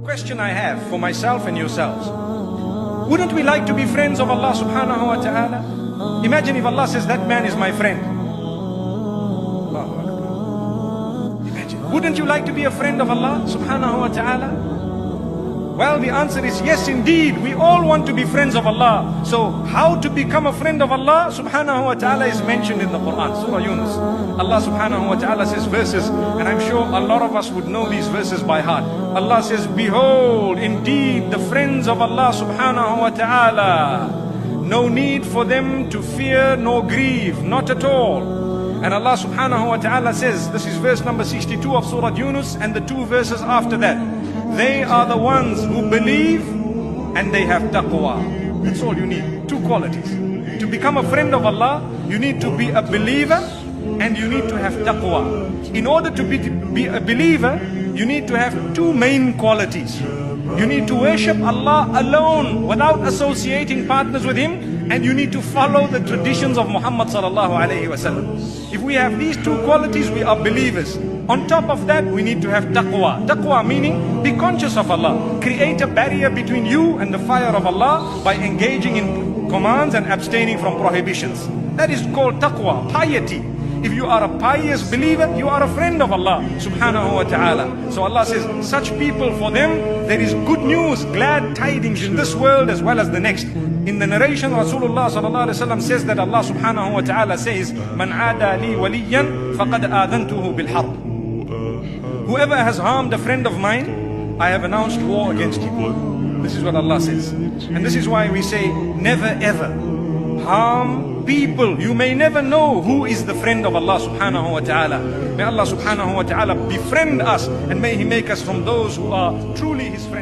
Question I have for myself and yourselves. Wouldn't we like to be friends of Allah subhanahu wa ta'ala? Imagine if Allah says that man is my friend. Allahu Akbar. Imagine. Wouldn't you like to be a friend of Allah subhanahu wa ta'ala? Well, the answer is yes indeed. We all want to be friends of Allah. So how to become a friend of Allah subhanahu wa ta'ala is mentioned in the Quran, Surah Yunus. Allah subhanahu wa ta'ala says verses, and I'm sure a lot of us would know these verses by heart. Allah says, behold, indeed the friends of Allah subhanahu wa ta'ala, no need for them to fear nor grieve, not at all. And Allah subhanahu wa ta'ala says, this is verse number 62 of Surah Yunus and the two verses after that, they are the ones who believe and they have taqwa. That's all you need, two qualities. To become a friend of Allah, you need to be a believer and you need to have taqwa. In order to be a believer, you need to have two main qualities. You need to worship Allah alone without associating partners with Him, and you need to follow the traditions of Muhammad sallallahu alayhi wa sallam. If we have these two qualities, we are believers. On top of that, we need to have taqwa. Taqwa meaning be conscious of Allah. Create a barrier between you and the fire of Allah by engaging in commands and abstaining from prohibitions. That is called taqwa, piety. If you are a pious believer, you are a friend of Allah subhanahu wa ta'ala. So Allah says, such people, for them there is good news, glad tidings in this world as well as the next. In the narration, Rasulullah sallallahu alaihi wasallam says that Allah subhanahu wa ta'ala says, Man aada li waliyan faqad aadhantuhu bil harb. Whoever has harmed a friend of mine, I have announced war against him. This is what Allah says. And this is why we say, never ever harm people. You may never know who is the friend of Allah subhanahu wa ta'ala. May Allah subhanahu wa ta'ala befriend us, and may He make us from those who are truly His friends.